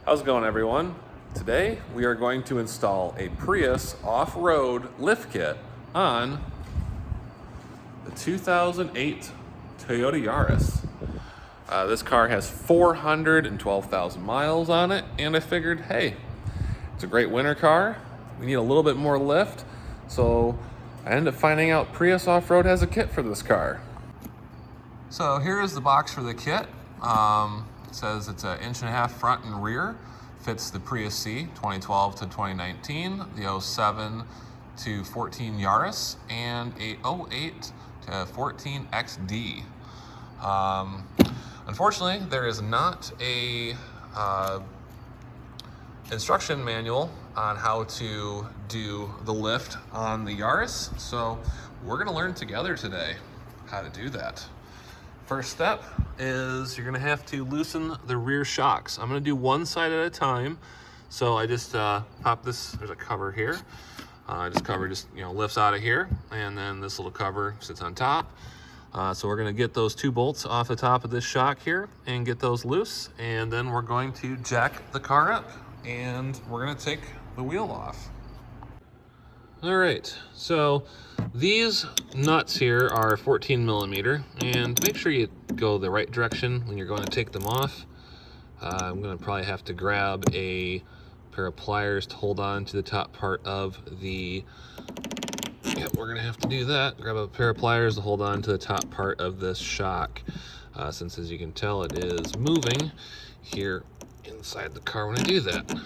How's it going, everyone? Today we are going to install a Prius Offroad lift kit on the 2008 Toyota Yaris. This car has 412,000 miles on it, and I figured, hey, it's a great winter car. We need a little bit more lift, so I ended up finding out Prius Offroad has a kit for this car. So here is the box for the kit. It says it's an 1.5 inch front and rear. Fits the Prius C 2012 to 2019, the 07 to 14 Yaris, and a 08 to 14 XD. Unfortunately, there is not a instruction manual on how to do the lift on the Yaris, so we're gonna learn together today how to do that. First step is you're gonna have to loosen the rear shocks. I'm gonna do one side at a time. So I just pop this, there's a cover here. This cover just lifts out of here, and then this little cover sits on top. So we're gonna get those 2 bolts off the top of this shock here and get those loose, and then we're going to jack the car up and we're gonna take the wheel off. All right, so these nuts here are 14 millimeter, and make sure you go the right direction when you're going to take them off. I'm gonna probably have to grab a pair of pliers to hold on to the top part of the, we're gonna have to do that. Grab a pair of pliers to hold on to the top part of this shock, since as you can tell it is moving here inside the car when I do that.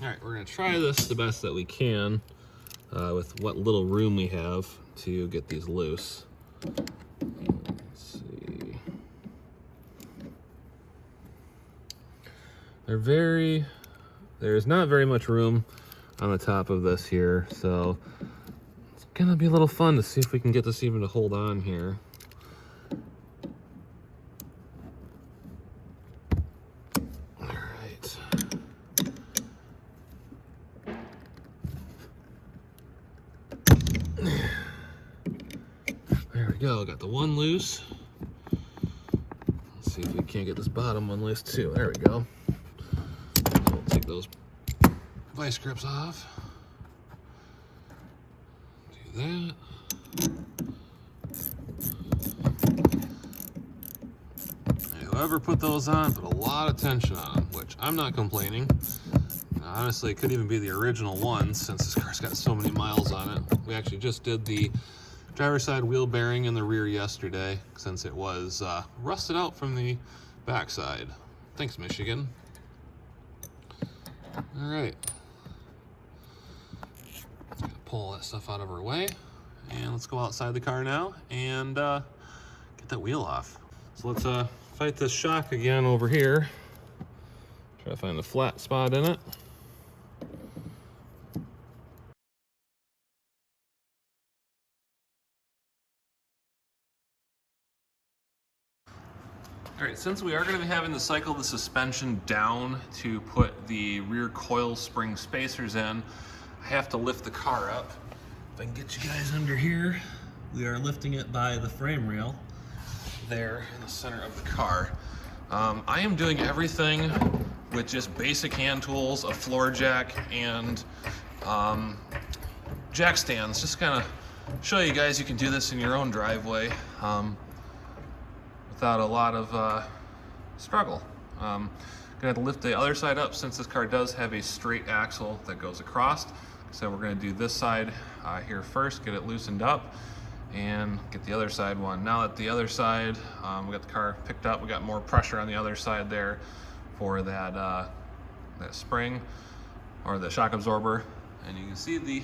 All right, we're gonna try this the best that we can with what little room we have to get these loose. Let's see. There's not very much room on the top of this here, so it's gonna be a little fun to see if we can get this even to hold on here. There we go, got the one loose. Let's see if we can't get this bottom one loose too. There we go. We'll take those vice grips off. Do that. And whoever put those on put a lot of tension on them, which I'm not complaining. Honestly, it could even be the original ones since this car's got so many miles on it. We actually just did the driver's side wheel bearing in the rear yesterday since it was rusted out from the backside. Thanks, Michigan. All right. Pull that stuff out of our way, and let's go outside the car now and get that wheel off. So let's fight this shock again over here. Try to find a flat spot in it. All right, since we are going to be having to cycle the suspension down to put the rear coil spring spacers in, I have to lift the car up. If I can get you guys under here, we are lifting it by the frame rail there in the center of the car. I am doing everything with just basic hand tools, a floor jack, and jack stands. Just kind of show you guys you can do this in your own driveway. Without a lot of struggle. Gonna have to lift the other side up since this car does have a straight axle that goes across. So we're gonna do this side here first, get it loosened up, and get the other side one. Now that the other side, we got the car picked up, we got more pressure on the other side there for that, that spring or the shock absorber. And you can see the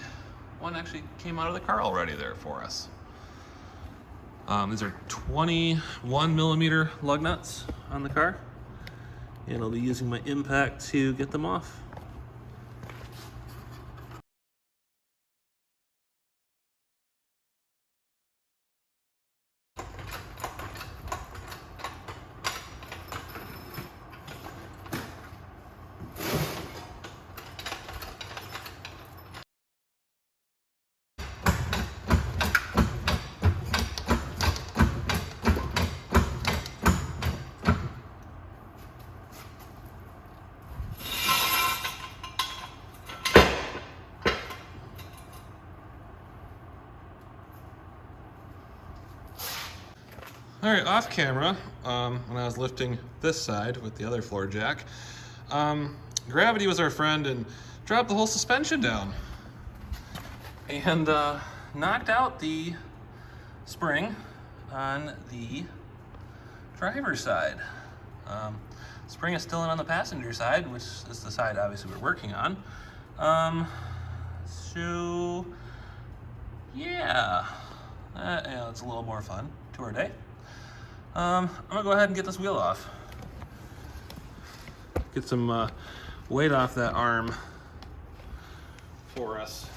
one actually came out of the car already there for us. These are 21 millimeter lug nuts on the car, and I'll be using my impact to get them off. All right, off camera, when I was lifting this side with the other floor jack, gravity was our friend and dropped the whole suspension down. And knocked out the spring on the driver's side. Spring is still in on the passenger side, which is the side obviously we're working on. So yeah, it's a little more fun to our day. I'm gonna go ahead and get this wheel off. Get some weight off that arm for us.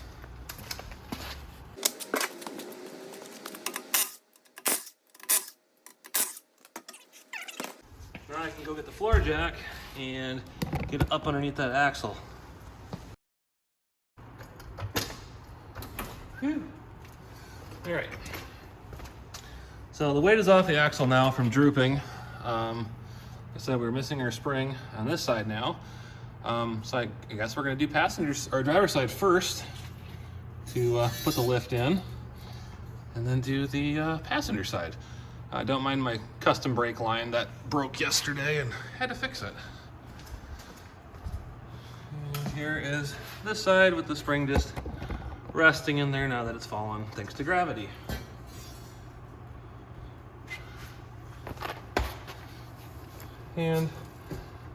Now I can go get the floor jack and get it up underneath that axle. Whew. All right. So the weight is off the axle now from drooping. Like I said, we're missing our spring on this side now. So I guess we're gonna do passengers or driver's side first to put the lift in, and then do the passenger side. Don't mind my custom brake line that broke yesterday and had to fix it. And here is this side with the spring just resting in there now that it's fallen thanks to gravity. And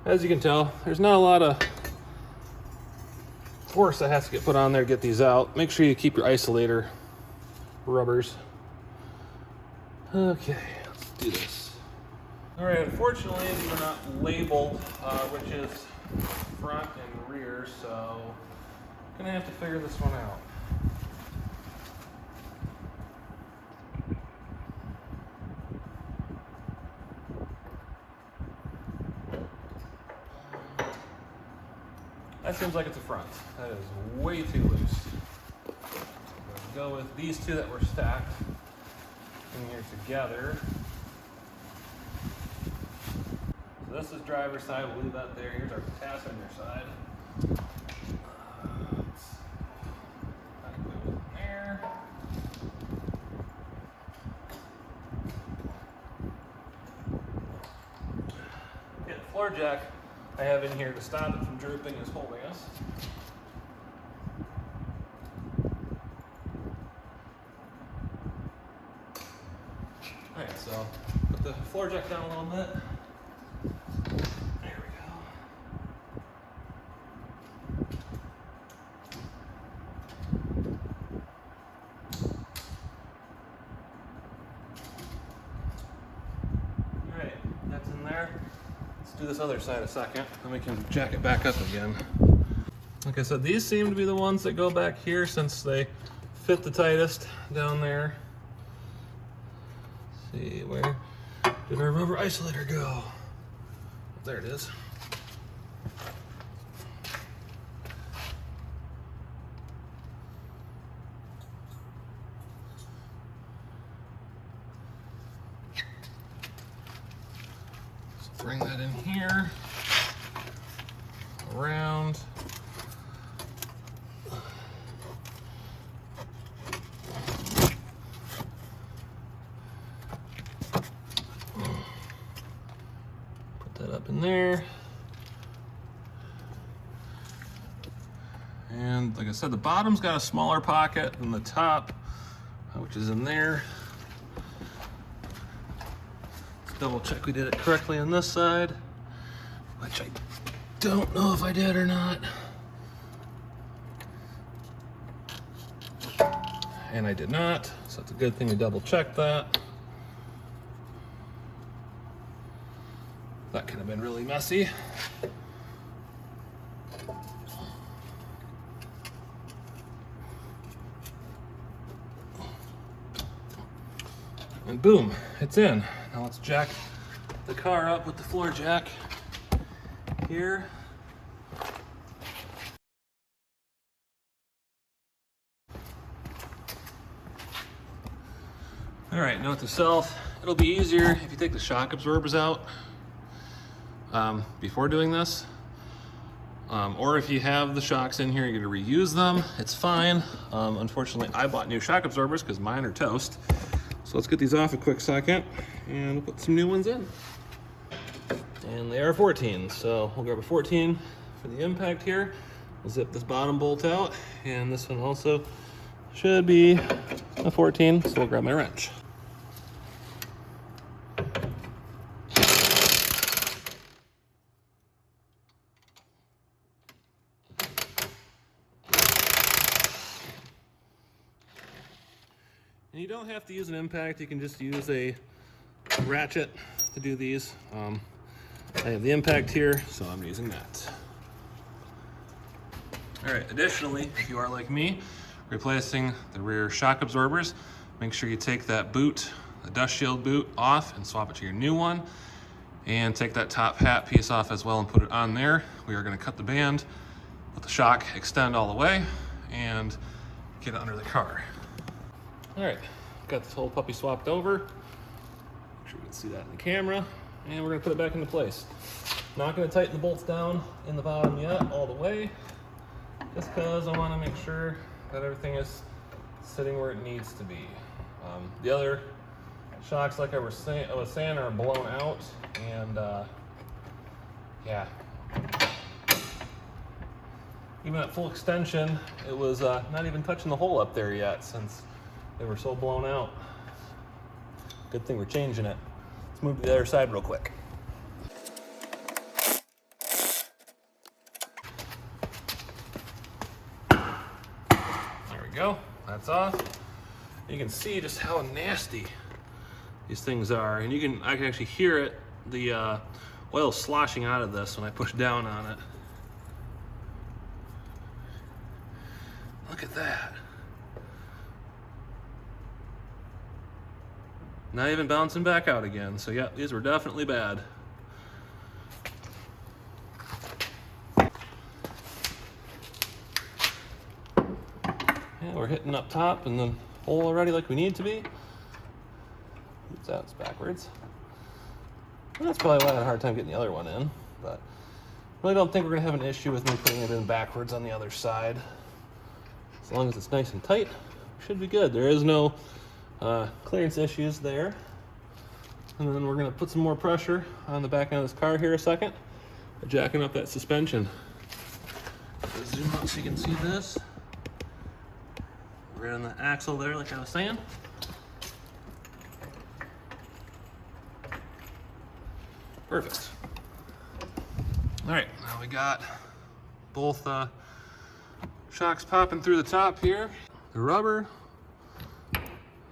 as you can tell, there's not a lot of force that has to get put on there to get these out. Make sure you keep your isolator rubbers. Okay, let's do this. All right, unfortunately, these are not labeled, which is front and rear, so I'm gonna have to figure this one out. That seems like it's a front. That is way too loose. We'll go with these two that were stacked in here together. So this is driver's side, we'll leave that there. Here's our passenger side. Go in there. Okay, the floor jack I have in here to stop it from drooping is holding us. Alright, so put the floor jack down a little bit. There we go. Alright, that's in there. Let's do this other side a second, then we can jack it back up again. Like I said, these seem to be the ones that go back here since they fit the tightest down there. Let's see, where did our rubber isolator go? There it is. So bring that in here, around. Up in there, and like I said, the bottom's got a smaller pocket than the top, which is in there. Let's double check we did it correctly on this side, which I don't know if I did or not, and I did not, so it's a good thing we double checked that. That could have been really messy. And boom, it's in. Now let's jack the car up with the floor jack here. All right, note to self, it'll be easier if you take the shock absorbers out before doing this. Or if you have the shocks in here, you're gonna reuse them, it's fine. Unfortunately, I bought new shock absorbers because mine are toast. So let's get these off a quick second and we'll put some new ones in. And they are 14, so we'll grab a 14 for the impact here. We'll zip this bottom bolt out, and this one also should be a 14, so we'll grab my wrench. And you don't have to use an impact, you can just use a ratchet to do these. I have the impact here, so I'm using that. All right, additionally, if you are like me, replacing the rear shock absorbers, make sure you take that boot, the dust shield boot, off and swap it to your new one. And take that top hat piece off as well and put it on there. We are gonna cut the band, let the shock extend all the way, and get it under the car. All right, got this whole puppy swapped over. Make sure you can see that in the camera. And we're gonna put it back into place. Not gonna tighten the bolts down in the bottom yet, all the way, just because I wanna make sure that everything is sitting where it needs to be. The other shocks, like I was saying, are blown out, and yeah. Even at full extension, it was not even touching the hole up there yet, since they were so blown out. Good thing we're changing it. Let's move to the other side real quick. There we go, that's off. You can see just how nasty these things are, and I can actually hear it, the oil sloshing out of this when I push down on it. Look at that. Not even bouncing back out again. So yeah, these were definitely bad. Yeah, we're hitting up top and the hole already like we need to be. Oops, that's backwards. And that's probably why I had a hard time getting the other one in, but I really don't think we're gonna have an issue with me putting it in backwards on the other side. As long as it's nice and tight, we should be good. There is no clearance issues there. And then we're gonna put some more pressure on the back end of this car here a second, by jacking up that suspension. So zoom out so you can see this. Right on the axle there, like I was saying. Perfect. All right, now we got both shocks popping through the top here. The rubber,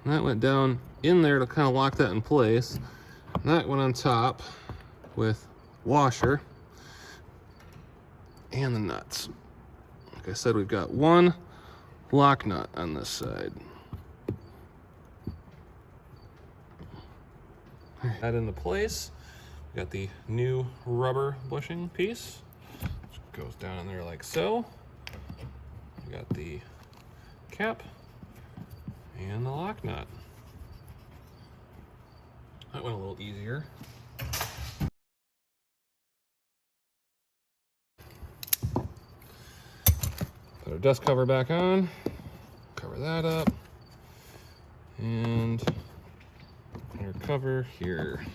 that went down in there to kind of lock that in place. And that went on top with washer and the nuts. Like I said, we've got one lock nut on this side. That into place. We got the new rubber bushing piece, which goes down in there like so. We got the cap and the lock nut. That went a little easier. Put our dust cover back on, cover that up, and our cover here.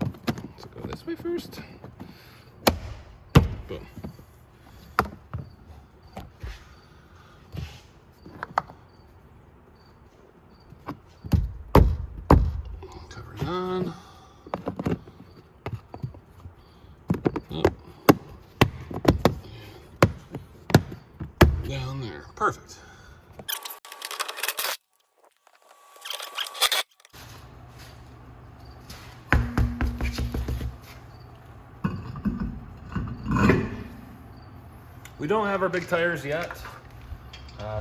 Let's go this way first. Boom. Cover it on. Up. Down there. Perfect. We don't have our big tires yet,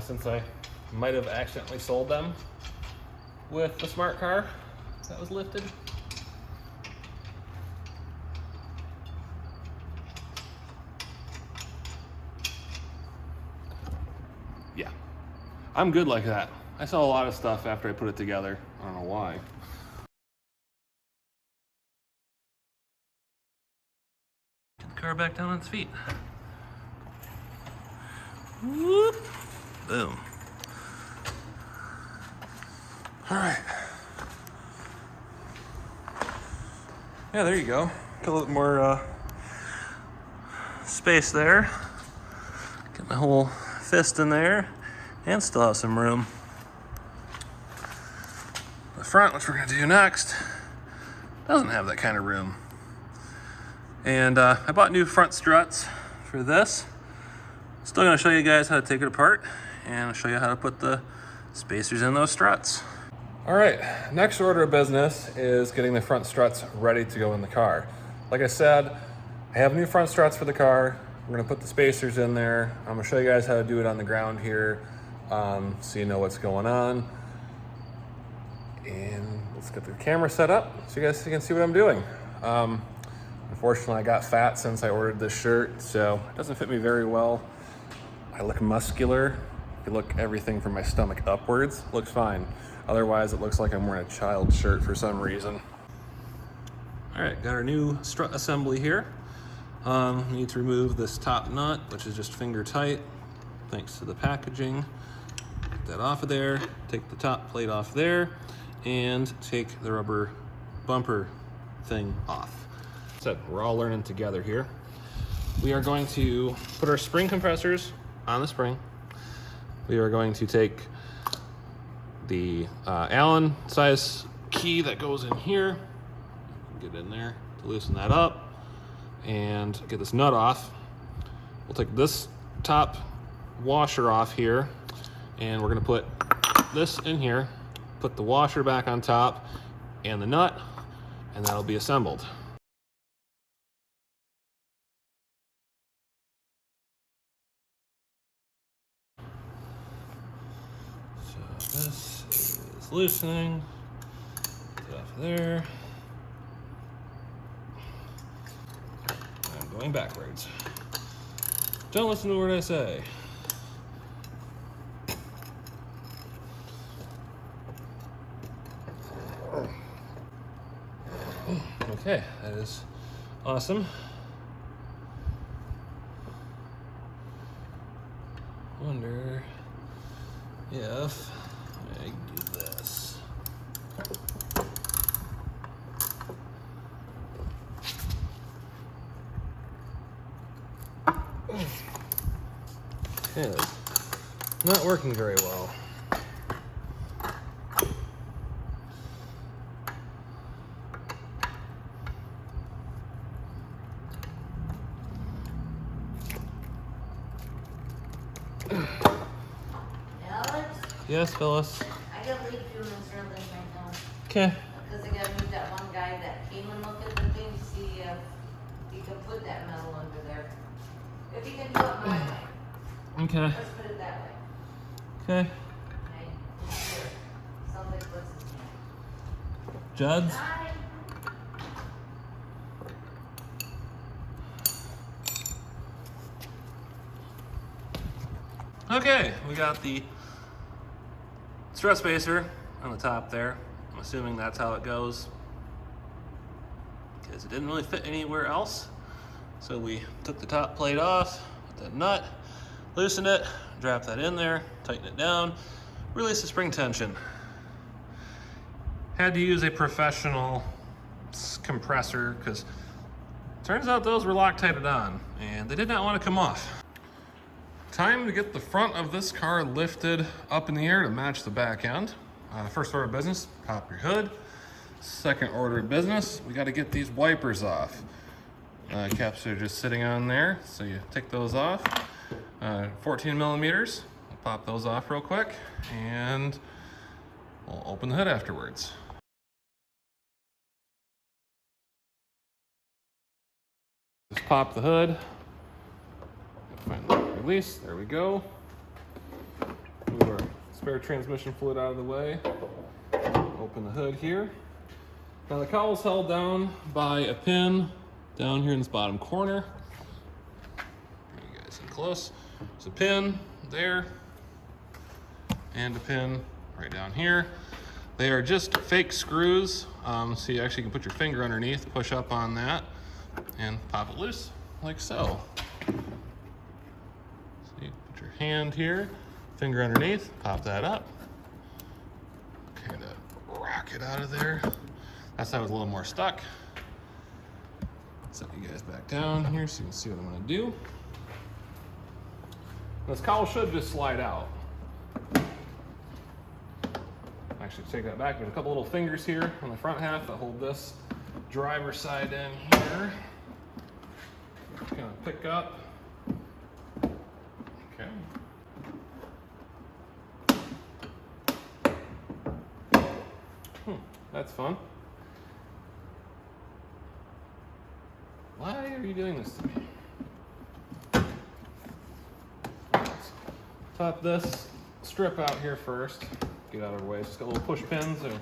since I might have accidentally sold them with the smart car that was lifted. Yeah, I'm good like that. I sell a lot of stuff after I put it together. I don't know why. Get the car back down on its feet. Whoop. Boom. All right. Yeah, there you go. Got a little more space there. Get my whole fist in there and still have some room. The front, which we're gonna do next, doesn't have that kind of room. And I bought new front struts for this. Still gonna show you guys how to take it apart and I'll show you how to put the spacers in those struts. All right, next order of business is getting the front struts ready to go in the car. Like I said, I have new front struts for the car. We're gonna put the spacers in there. I'm gonna show you guys how to do it on the ground here so you know what's going on. And let's get the camera set up so you guys can see what I'm doing. Unfortunately, I got fat since I ordered this shirt, so it doesn't fit me very well. I look muscular. If you look everything from my stomach upwards, looks fine. Otherwise, it looks like I'm wearing a child's shirt for some reason. All right, got our new strut assembly here. Need to remove this top nut, which is just finger tight, thanks to the packaging. Get that off of there, take the top plate off there, and take the rubber bumper thing off. So we're all learning together here. We are going to put our spring compressors on the spring. We are going to take the Allen size key that goes in here, get in there to loosen that up and get this nut off. We'll take this top washer off here and we're gonna put this in here, put the washer back on top and the nut, and that'll be assembled. So this is loosening, get off there. I'm going backwards. Don't listen to what I say. Okay, that is awesome. Wonder if I do this. Okay, not working very well. Alex? Yes, Phyllis. I gotta leave you in this room right now. Okay. Because I gotta move that one guy that came and looked at the thing to see if he can put that metal under there. If he can do it my way. Okay. Let's put it that way. Okay. Okay? Here. Somebody puts his hand. Judd's. Hi. Okay, we got the strut spacer on the top there. I'm assuming that's how it goes, because it didn't really fit anywhere else. So we took the top plate off with that nut, loosened it, drop that in there, tighten it down, release the spring tension. Had to use a professional compressor because turns out those were Loctited on and they did not want to come off. Time to get the front of this car lifted up in the air to match the back end. First order of business, pop your hood. Second order of business, we got to get these wipers off. Caps are just sitting on there, so you take those off. 14 millimeters, we'll pop those off real quick, and we'll open the hood afterwards. Just pop the hood. Find the release, there we go. Move our spare transmission fluid out of the way. Open the hood here. Now the cowl's held down by a pin down here in this bottom corner. Bring you guys in close. There's a pin there and a pin right down here. They are just fake screws, so you actually can put your finger underneath, push up on that, and pop it loose like so. So you put your hand here, finger underneath, pop that up, kind of Get out of there. That side was a little more stuck. Set you guys back down here so you can see what I'm gonna do. This cowl should just slide out. Actually, take that back. There's a couple little fingers here on the front half that hold this driver's side in here. Gonna pick up. Okay. That's fun. Why are you doing this to me? Let's pop this strip out here first. Get out of our way. It's just got little push pins. They're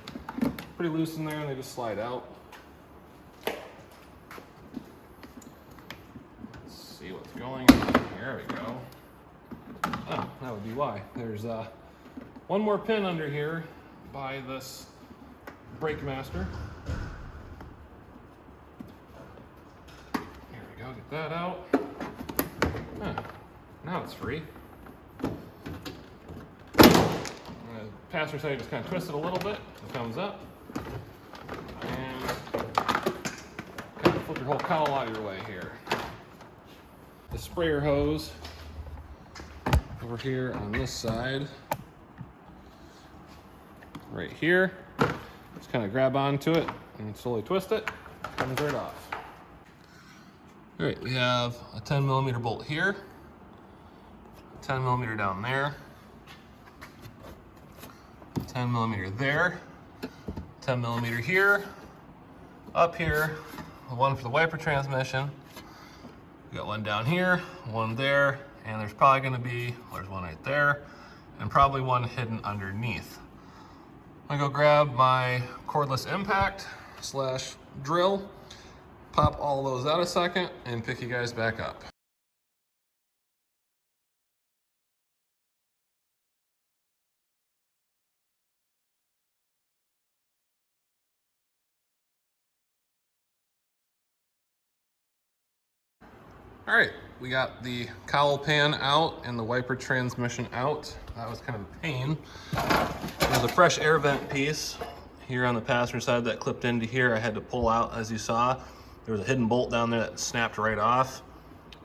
pretty loose in there and they just slide out. Let's see what's going on. There we go. Oh, that would be why. There's one more pin under here by this brake master. Here we go, get that out. Now it's free. Passenger side just kind of twist it a little bit. It comes up. And kind of flip your whole cowl out of your way here. The sprayer hose over here on this side. Right here. Just kind of grab onto it and slowly twist it. Comes right off. All right, we have a 10mm bolt here, 10mm down there, 10mm there, 10mm here, up here, one for the wiper transmission. We got one down here, one there, and there's probably going to be, there's one right there, and probably one hidden underneath. I'm gonna go grab my cordless impact / drill, pop all those out a second, and pick you guys back up. All right, we got the cowl pan out and the wiper transmission out. That was kind of a pain. There's a fresh air vent piece here on the passenger side that clipped into here. I had to pull out, as you saw. There was a hidden bolt down there that snapped right off.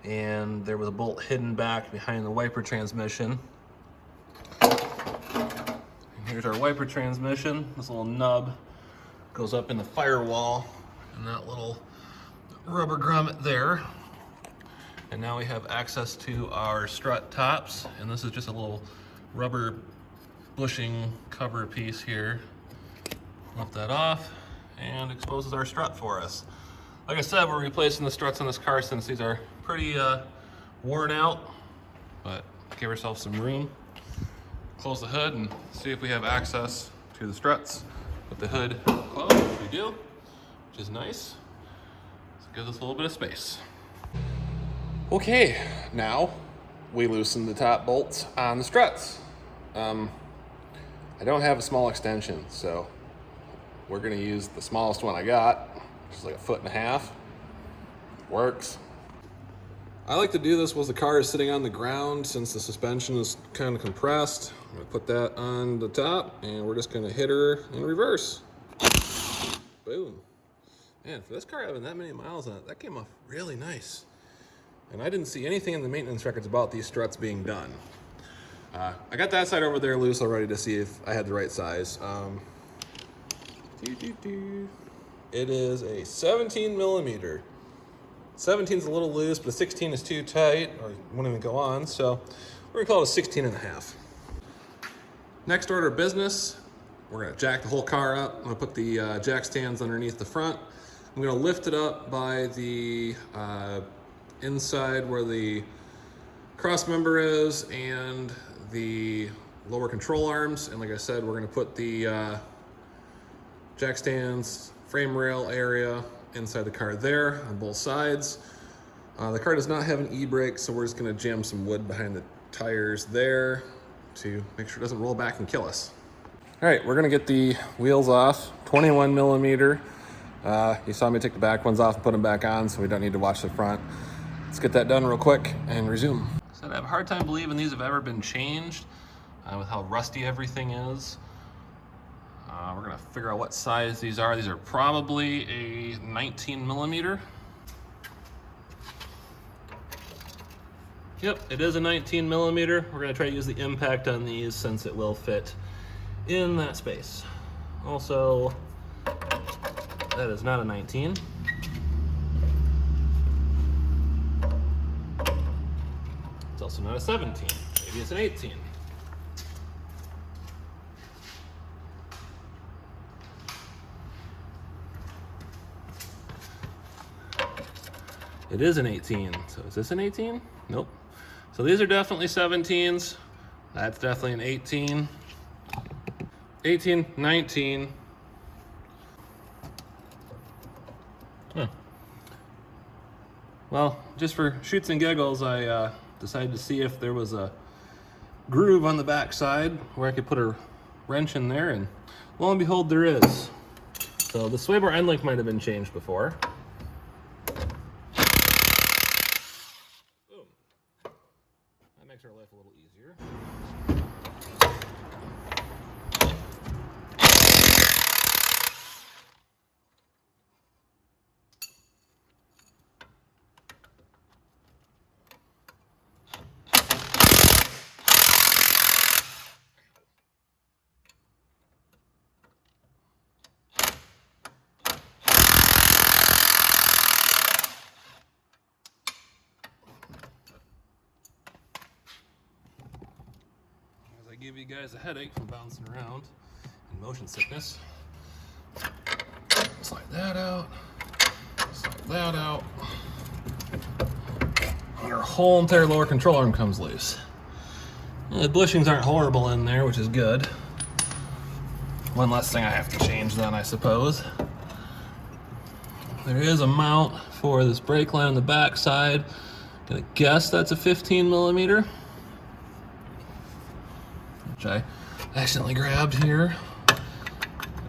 And there was a bolt hidden back behind the wiper transmission. And here's our wiper transmission. This little nub goes up in the firewall and that little rubber grommet there. And now we have access to our strut tops, and this is just a little rubber bushing cover piece here. Lift that off and exposes our strut for us. Like I said, we're replacing the struts on this car since these are pretty worn out, but give ourselves some room. Close the hood and see if we have access to the struts. With the hood closed, which we do, which is nice. This gives us a little bit of space. Okay, now we loosen the top bolts on the struts. I don't have a small extension, so we're gonna use the smallest one I got, which is like 1.5 feet. Works. I like to do this while the car is sitting on the ground since the suspension is kind of compressed. I'm gonna put that on the top and we're just gonna hit her in reverse. Boom. Man, for this car having that many miles on it, that came off really nice. And I didn't see anything in the maintenance records about these struts being done. I got that side over there loose already to see if I had the right size. It is a 17mm. 17's a little loose, but a 16 is too tight, or wouldn't even go on, so we're gonna call it a 16.5. Next order of business, we're gonna jack the whole car up. I'm gonna put the jack stands underneath the front. I'm gonna lift it up by the inside where the cross member is and the lower control arms. And like I said, we're gonna put the jack stands, frame rail area inside the car there on both sides. The car does not have an e-brake, so we're just gonna jam some wood behind the tires there to make sure it doesn't roll back and kill us. All right, we're gonna get the wheels off, 21mm. You saw me take the back ones off and put them back on, so we don't need to watch the front. Let's get that done real quick and resume. So I have a hard time believing these have ever been changed with how rusty everything is. We're gonna figure out what size these are. These are probably a 19 millimeter. Yep, it is a 19 millimeter. We're gonna try to use the impact on these since it will fit in that space. Also, that is not a 19. It's also not a 17. Maybe it's an 18. It is an 18. So is this an 18? Nope. So these are definitely 17s. That's definitely an 18. 18, 19. Huh. Well, just for shoots and giggles, I decided to see if there was a groove on the back side where I could put a wrench in there, and lo and behold, there is. So the sway bar end length might have been changed before. Boom. That makes our life a little easier. Give you guys a headache from bouncing around and motion sickness. Slide that out, slide that out. And our whole entire lower control arm comes loose. And the bushings aren't horrible in there, which is good. One less thing I have to change then, I suppose. There is a mount for this brake line on the back side. Gonna guess that's a 15 millimeter. Which I accidentally grabbed here.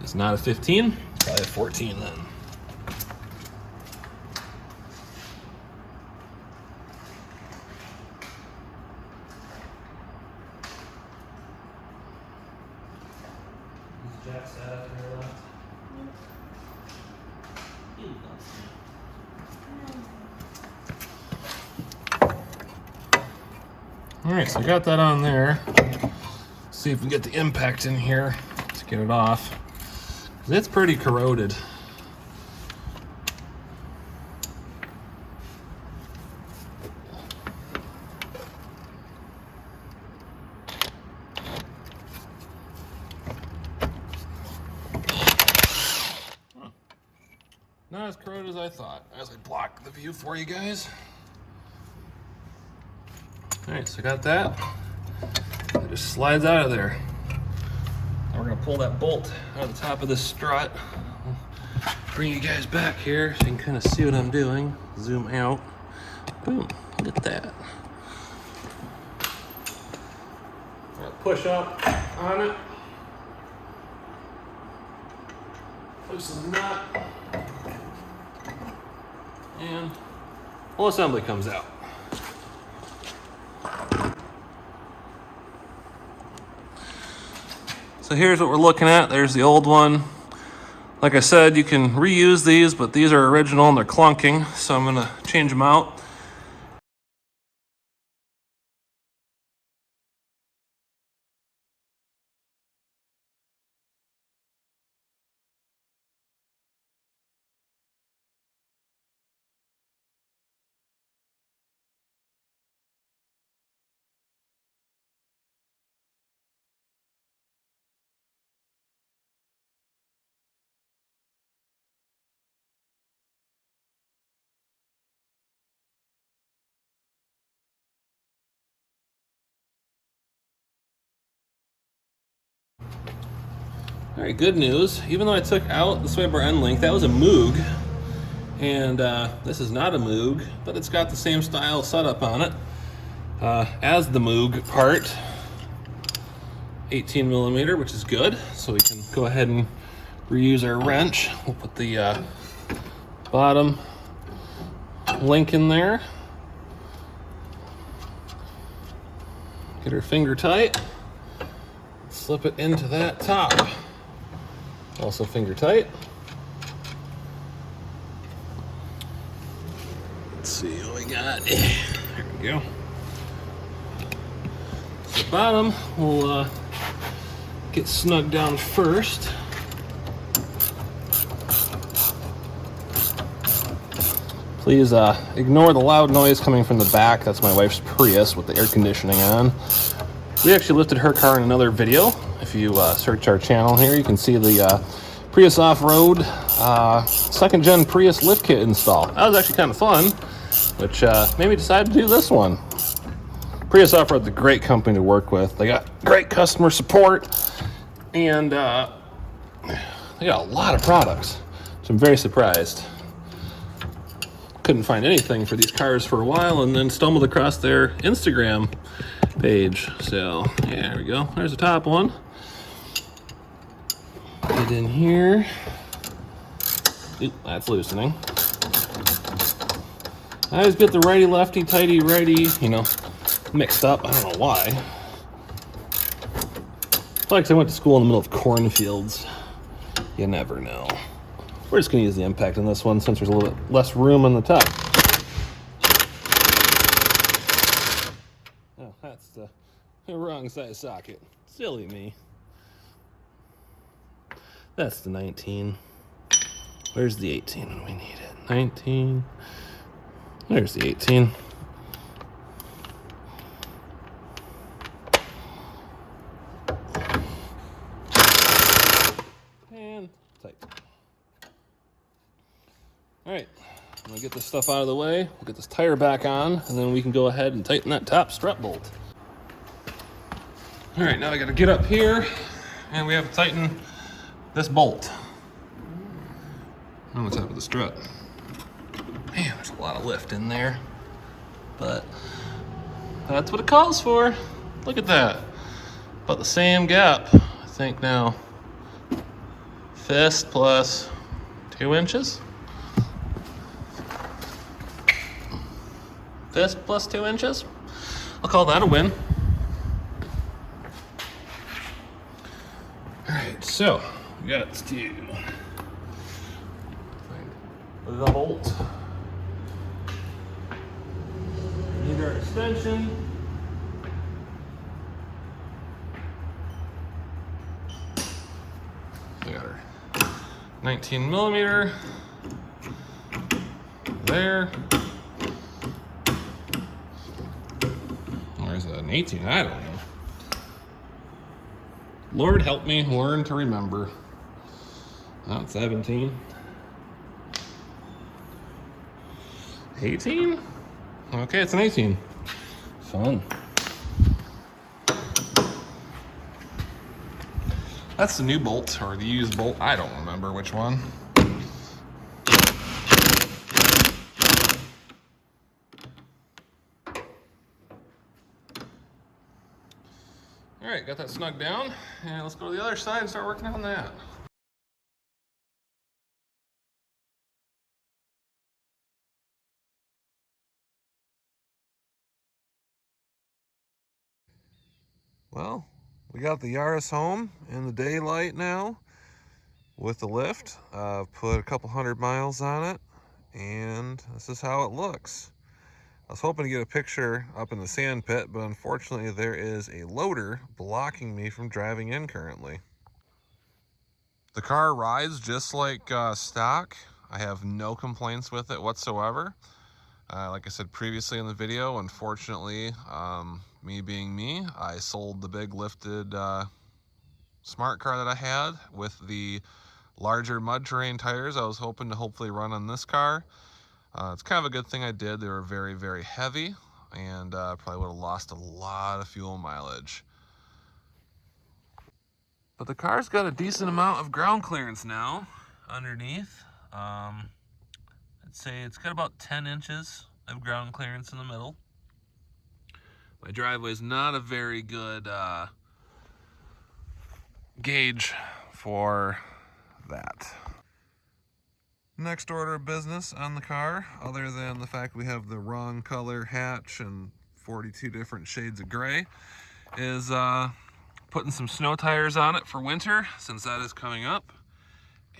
It's not a 15, it's probably a 14 then. Is Jack sat up to your left? All right, so I got that on there. See if we can get the impact in here to get it off. It's pretty corroded. Not as corroded as I thought. As I block the view for you guys. All right, so I got that. It just slides out of there. Now we're gonna pull that bolt out of the top of this strut. Bring you guys back here so you can kind of see what I'm doing. Zoom out. Boom, look at that. Push up on it. Loosen the nut. And whole assembly comes out. So here's what we're looking at. There's the old one. Like I said, you can reuse these, but these are original and they're clunking, so I'm gonna change them out. All right, good news. Even though I took out the sway bar end link, that was a Moog. And this is not a Moog, but it's got the same style setup on it as the Moog part. 18 millimeter, which is good. So we can go ahead and reuse our wrench. We'll put the bottom link in there. Get her finger tight. Slip it into that top. Also finger tight. Let's see what we got. There we go. The bottom will get snugged down first. Please ignore the loud noise coming from the back. That's my wife's Prius with the air conditioning on. We actually lifted her car in another video. If you search our channel here, you can see the Prius Offroad 2nd gen Prius lift kit install. That was actually kind of fun, which made me decide to do this one. Prius Offroad's a great company to work with. They got great customer support, and they got a lot of products, so I'm very surprised. Couldn't find anything for these cars for a while, and then stumbled across their Instagram page. So yeah, there we go. There's the top one. Get in here. Oop, that's loosening. I always get the righty lefty tighty righty, mixed up. I don't know why. Like I went to school in the middle of cornfields. You never know. We're just going to use the impact on this one since there's a little bit less room on the top. Oh, that's the wrong size socket. Silly me. That's the 19. Where's the 18 when we need it? 19. There's the 18. And tight. All right, I'm gonna get this stuff out of the way. We'll get this tire back on, and then we can go ahead and tighten that top strut bolt. All right, now I gotta get up here, and we have to tighten this bolt on the top of the strut. Man, there's a lot of lift in there, but that's what it calls for. Look at that. About the same gap, I think now. Fist plus 2 inches. Fist plus 2 inches. I'll call that a win. All right, so we got to find the bolt. Need our extension. We got our 19 millimeter there. There's an 18, I don't know. Lord help me learn to remember. Oh, 17. 18? Okay, it's an 18. Fun. That's the new bolt, or the used bolt. I don't remember which one. All right, got that snug down, and let's go to the other side and start working on that. Well, we got the Yaris home in the daylight now with the lift. Put a couple 100 miles on it, and this is how it looks. I was hoping to get a picture up in the sand pit, but unfortunately there is a loader blocking me from driving in currently. The car rides just like stock. I have no complaints with it whatsoever. Like I said previously in the video, unfortunately, me being me, I sold the big lifted smart car that I had with the larger mud terrain tires. I was hoping to hopefully run on this car. It's kind of a good thing I did. They were very, very heavy, and probably would have lost a lot of fuel mileage. But the car's got a decent amount of ground clearance now underneath. I'd say it's got about 10 inches of ground clearance in the middle. My driveway is not a very good gauge for that. Next order of business on the car, other than the fact we have the wrong color hatch and 42 different shades of gray, is putting some snow tires on it for winter, since that is coming up.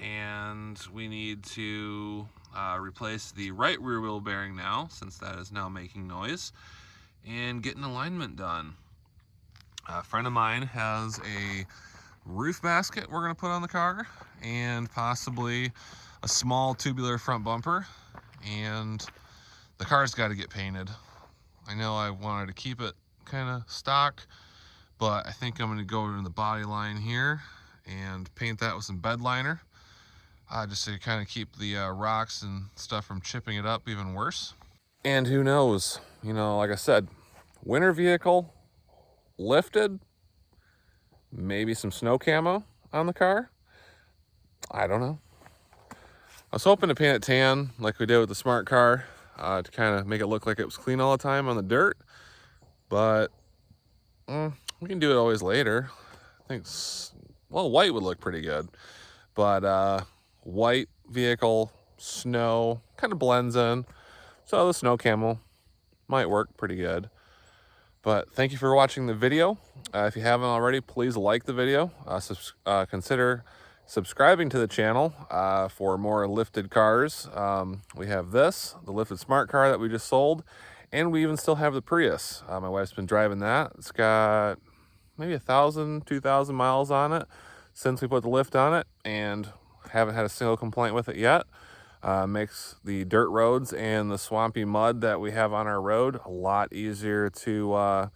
And we need to replace the right rear wheel bearing now, since that is now making noise, and get an alignment done. A friend of mine has a roof basket we're going to put on the car, and possibly a small tubular front bumper, and the car's got to get painted. I know I wanted to keep it kind of stock, but I think I'm going to go in the body line here and paint that with some bed liner, just to kind of keep the rocks and stuff from chipping it up even worse. And who knows, you know, like I said, winter vehicle, lifted, maybe some snow camo on the car. I don't know. I was hoping to paint it tan like we did with the smart car, to kind of make it look like it was clean all the time on the dirt, but we can do it always later. I think, well, white would look pretty good, but white vehicle, snow, kind of blends in, so the snow camo might work pretty good. But thank you for watching the video. If you haven't already, please like the video. Consider subscribing to the channel for more lifted cars. We have this, the lifted smart car that we just sold, and we even still have the Prius. My wife's been driving that. It's got maybe 1,000, 2,000 miles on it since we put the lift on it, and haven't had a single complaint with it yet. Makes the dirt roads and the swampy mud that we have on our road a lot easier to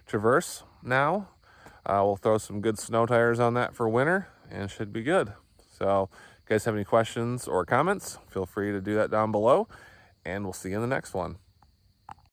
traverse now. We'll throw some good snow tires on that for winter and it should be good. So if you guys have any questions or comments, feel free to do that down below, and we'll see you in the next one.